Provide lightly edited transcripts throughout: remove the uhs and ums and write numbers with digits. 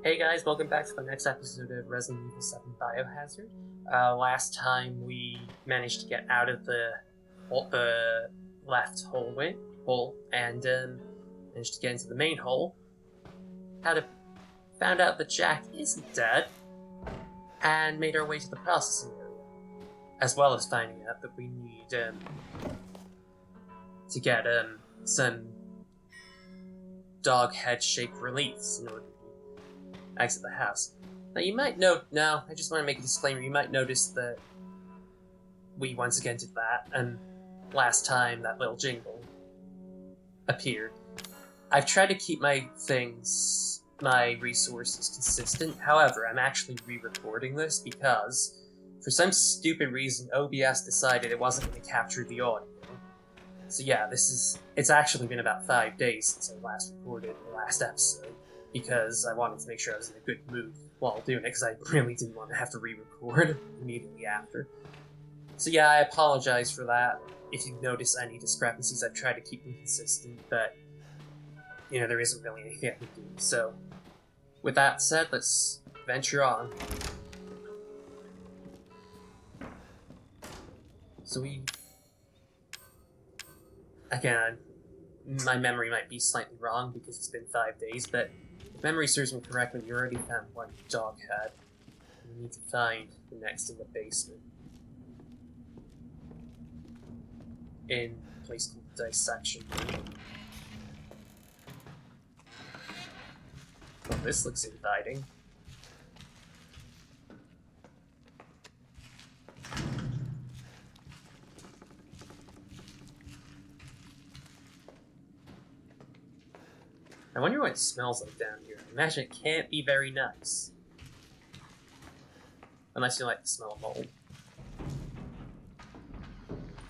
Hey guys, welcome back to the next episode of Resident Evil 7 Biohazard. Last time we managed to get out of the left hole and managed to get into the main hole. Found out that Jack isn't dead, and made our way to the processing area, as well as finding out that we need to get some dog head-shaped reliefs in order to exit the house. Now you might note, I just want to make a disclaimer, you might notice that we once again did that, and last time that little jingle appeared. I've tried to keep my resources consistent, however, I'm actually re-recording this because, for some stupid reason, OBS decided it wasn't going to capture the audio. So yeah, it's actually been about 5 days since I last recorded the last episode, because I wanted to make sure I was in a good mood while doing it, because I really didn't want to have to re-record immediately after. So yeah, I apologize for that. If you notice any discrepancies, I've tried to keep them consistent, but, there isn't really anything I can do. So, with that said, let's venture on. So again, my memory might be slightly wrong because it's been 5 days, but if memory serves me correctly, you already found one dog head. We need to find the next in the basement. In a place called Dissection. Well, this looks inviting. I wonder what it smells like down here. I imagine it can't be very nice. Unless you like the smell of mold.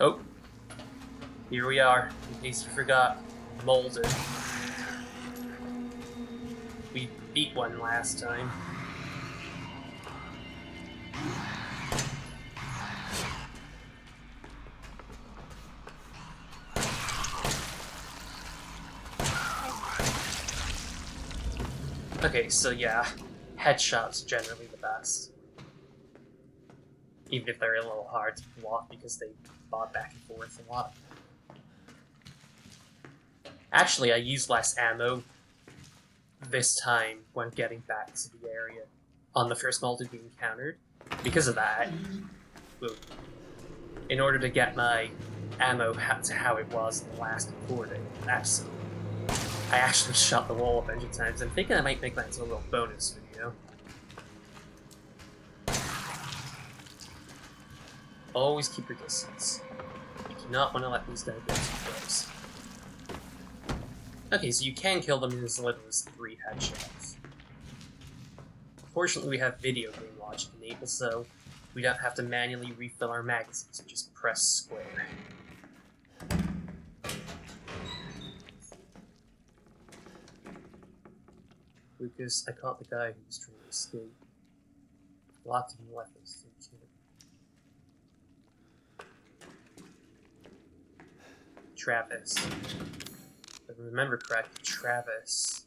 Oh. Here we are, in case you forgot. Molded. We beat one last time. Okay, so yeah, headshots are generally the best. Even if they're a little hard to block because they bob back and forth a lot. Actually, I used less ammo this time when getting back to the area on the first molded we encountered. Because of that, in order to get my ammo to how it was in the last recording, I actually shot the wall a bunch of times. I'm thinking I might make that into a little bonus video. Always keep your distance. You do not want to let these guys get too close. Okay, so you can kill them in as little as 3 headshots. Fortunately, we have video game logic enabled, so we don't have to manually refill our magazines and just press square. Lucas, I caught the guy who was trying to escape. Locked him in weapons to kill. Travis. If I remember correctly, Travis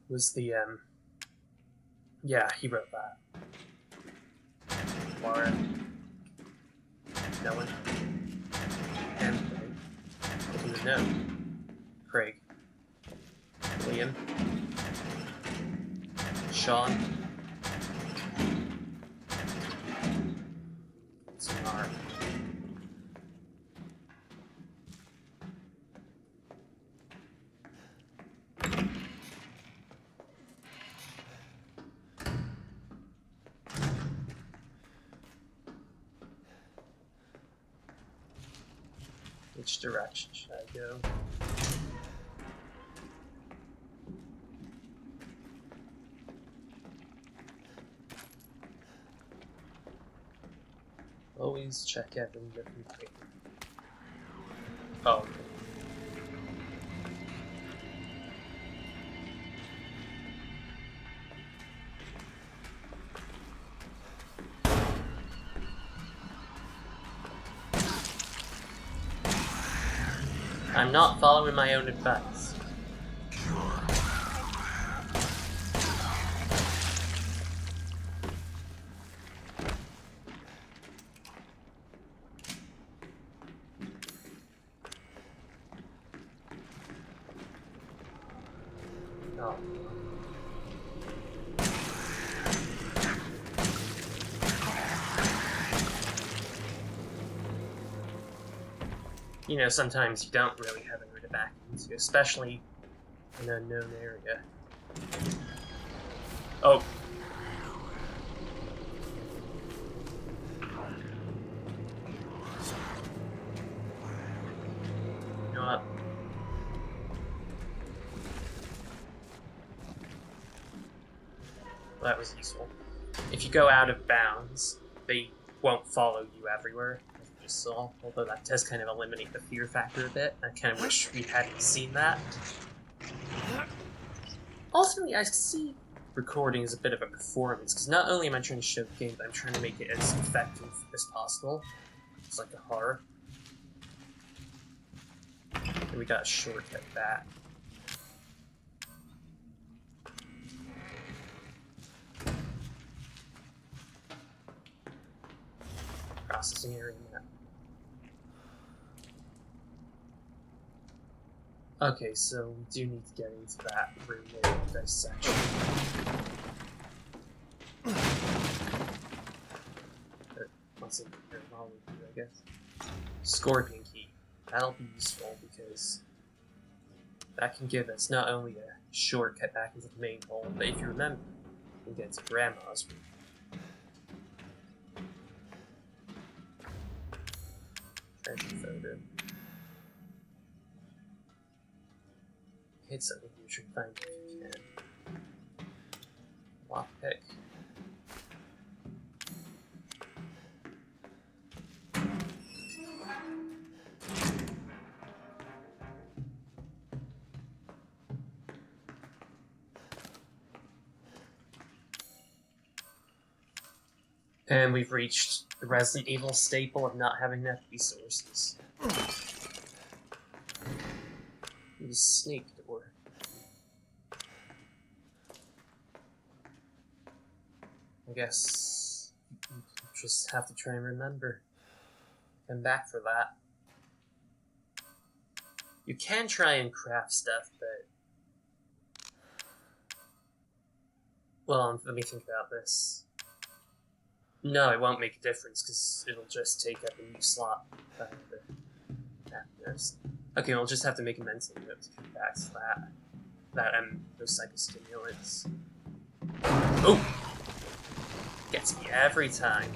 was the, yeah, he wrote that. Laura. No one. And looking to know. Craig. William. Sean. Sonar. Which direction should I go? Always check every different thing. Oh, okay. I'm not following my own advice. Oh. You know, sometimes you don't really have anywhere to back into, especially in an unknown area. Oh. You know what? Well, that was useful. If you go out of bounds, they won't follow you everywhere, as we just saw, although that does kind of eliminate the fear factor a bit. I kind of wish we hadn't seen that. Ultimately, I see recording as a bit of a performance, because not only am I trying to show the game, but I'm trying to make it as effective as possible. It's like a horror. And we got a shortcut back. Processing area map. Okay, so we do need to get into that room there, dissection. What's in here? I'll do, I guess. Scorpion key. That'll be useful because that can give us not only a shortcut back into the main hole, but if you remember, we can get to Grandma's room. Treasure photo. Hit something you should find if you can. Lockpick. And we've reached the Resident Evil staple of not having enough resources. The snake door. I guess you just have to try and remember. Come back for that. You can try and craft stuff, but... Well, let me think about this. No, it won't make a difference, because it'll just take up a new slot. Okay, we'll just have to make a mental note to come back to that. That and those psychostimulants. Oh! Gets me every time.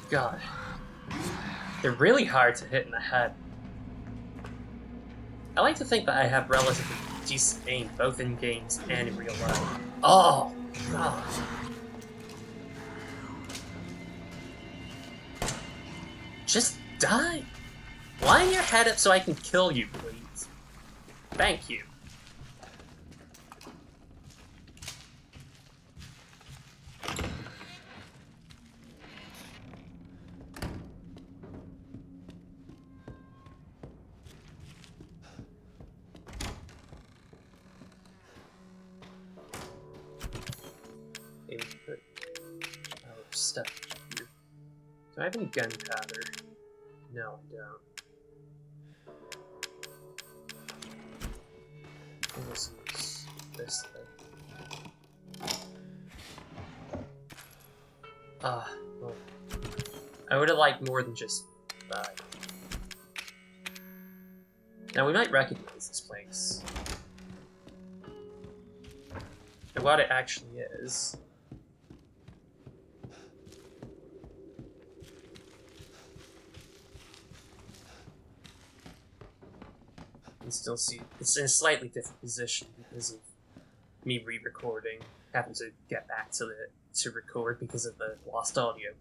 God. They're really hard to hit in the head. I like to think that I have relatively decent aim, both in games and in real life. Oh, God. Just die. Line your head up so I can kill you, please. Thank you. Maybe put our stuff here. Do I have any gunpowder? No, I don't. Let's use this thing. Well, I would have liked more than just 5. Now we might recognize this place. And what it actually is. You can still see it's in a slightly different position because of me re-recording. Having to get back to record because of the lost audio.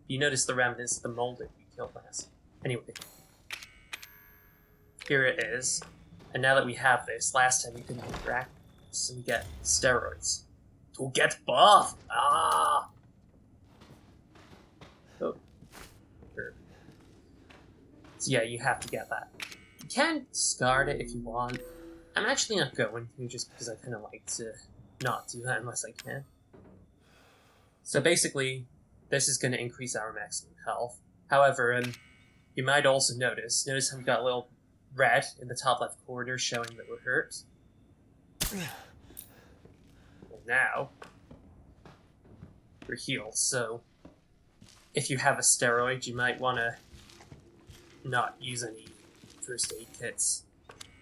You notice the remnants of the moldy we killed last. Anyway. Here it is. And now that we have this, last time we couldn't interact, so we get steroids. To get buff! Ah! Oh. Sure. So yeah, you have to get that. You can discard it if you want. I'm actually not going to, just because I kind of like to not do that unless I can. So basically, this is going to increase our maximum health. However, you might also notice how we got a little red in the top left corner showing that we're hurt. Well, now, we're healed, so if you have a steroid, you might want to not use any first aid kits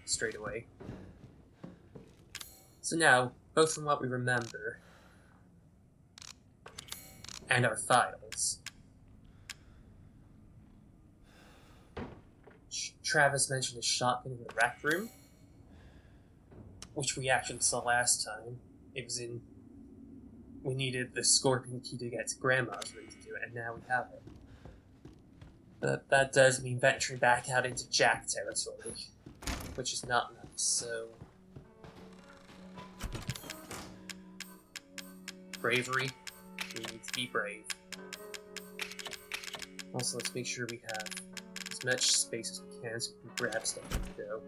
straight away. So now, both from what we remember and our files, Travis mentioned a shotgun in the rec room, which we actually saw last time. It was in... We needed the Scorpion key to get to Grandma's room to do it, and now we have it. But that does mean venturing back out into Jack territory, which is not nice, so... Bravery. We need to be brave. Also, let's make sure we have as much space as we can so we can grab stuff and go.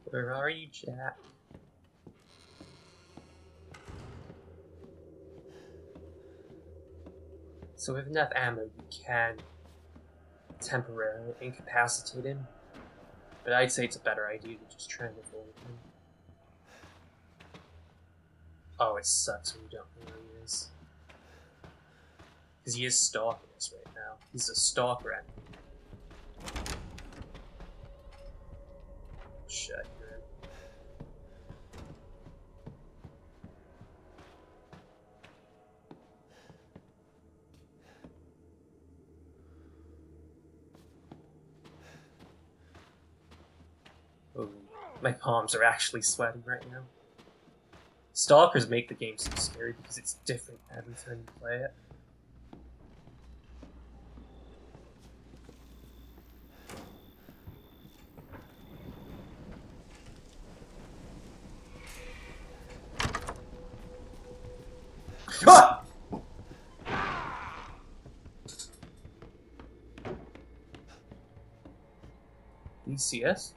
Where are you, Jack? So with enough ammo, you can temporarily incapacitate him. But I'd say it's a better idea to just try and avoid him. Oh, it sucks when you don't know where he is. Because he is stalking us right now. He's a stalker at me. Shut your... Oh, my palms are actually sweating right now. Stalkers make the game so scary because it's different every time you play it. Ah! Do you see us?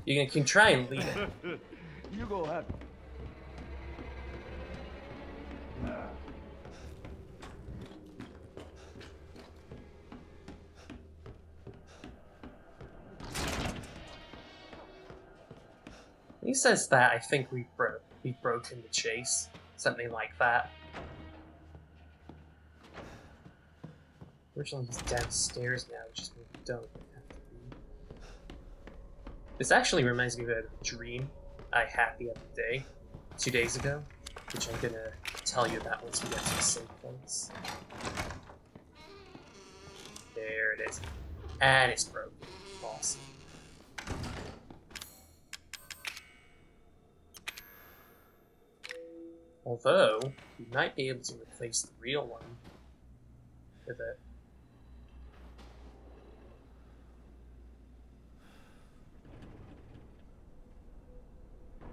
You can try and lead it. You go ahead. He says that. I think we've broken the chase. Something like that. Fortunately, he's downstairs now, which is where we don't have to be. This actually reminds me of a dream I had the other day, 2 days ago, which I'm gonna tell you about once we get to the safe place. There it is. And it's broken. Awesome. Although, we might be able to replace the real one with it.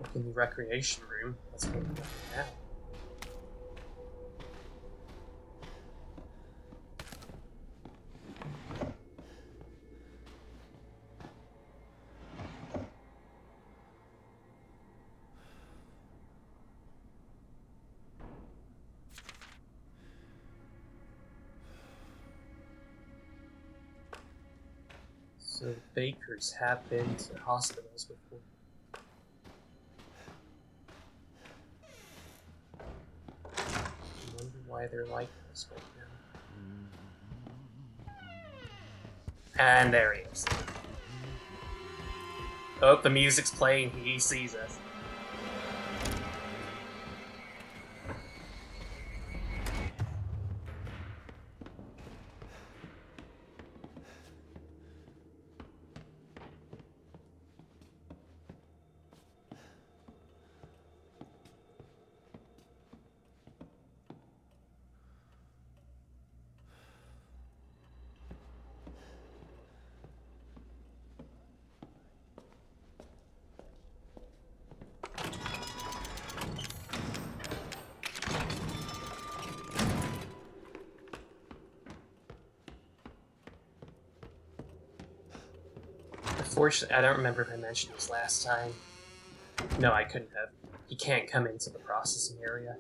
Look in the recreation room. That's what we're doing now. So the bakers have been to hospitals before. I wonder why they're like this right now. And there he is. Oh, the music's playing. He sees us. unfortunately, I don't remember if I mentioned this last time. No, I couldn't have. He can't come into the processing area.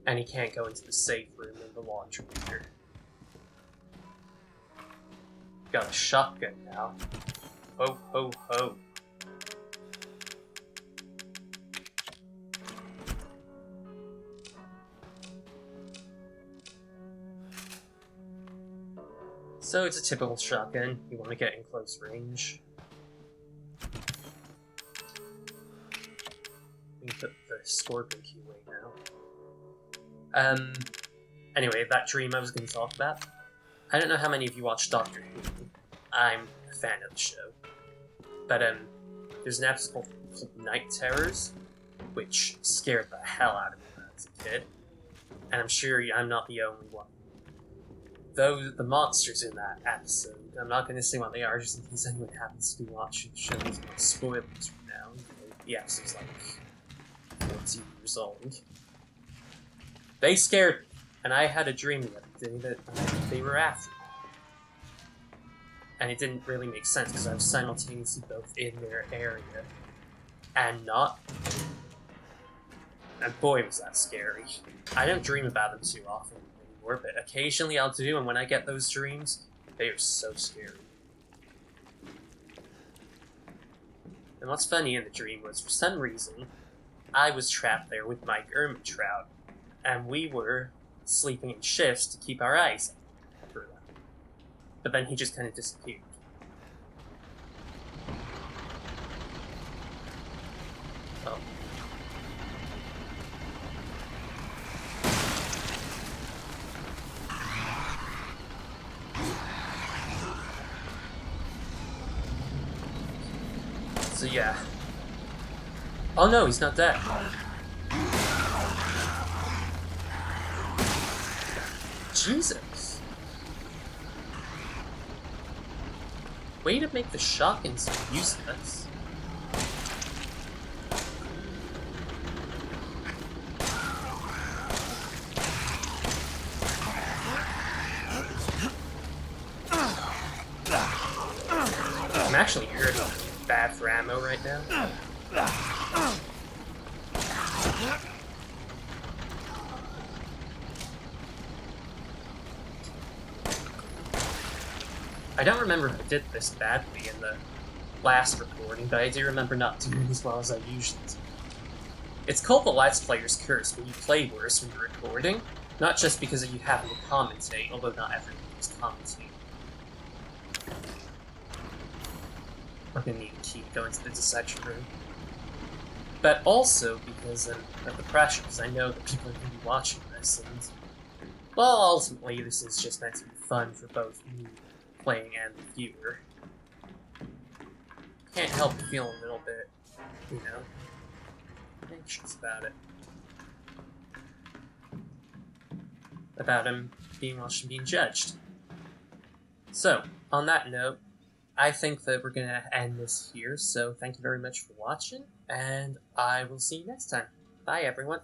And he can't go into the safe room in the laundry either. Got a shotgun now. Ho ho ho. So it's a typical shotgun. You want to get in close range. We can put the scorpion key away now. Anyway, that dream I was going to talk about. I don't know how many of you watch Doctor Who. I'm a fan of the show. But, there's an episode called Night Terrors, which scared the hell out of me when I was a kid. And I'm sure I'm not the only one. Though the monsters in that episode, I'm not going to say what they are just in case anyone happens to be watching the show. There's no spoilers from now. The episode's like 14 years old. They scared me, and I had a dream the other day that they were after me. And it didn't really make sense because I was simultaneously both in their area and not. And boy, was that scary. I don't dream about them too often anymore, but occasionally I'll do, and when I get those dreams, they are so scary. And what's funny in the dream was, for some reason, I was trapped there with Mike Ermintrout, and we were sleeping in shifts to keep our eyes for them. But then he just kind of disappeared. Oh. So yeah. Oh no, he's not dead. Jesus. Way to make the shotgun so useless. I'm actually hurting bad for ammo right now. I don't remember if I did this badly in the last recording, but I do remember not doing as well as I usually do. It's called the Let's Player's Curse when you play worse when you're recording, not just because of you having to commentate, although not everyone is commentating. I'm gonna need a key to go into the dissection room. But also because of the pressure, because I know that people are going to be watching this, and, well, ultimately this is just meant to be fun for both me playing and the viewer. Can't help but feel a little bit, you know, anxious about it. About him being watched and being judged. So, on that note, I think that we're going to end this here, so thank you very much for watching, and I will see you next time. Bye, everyone.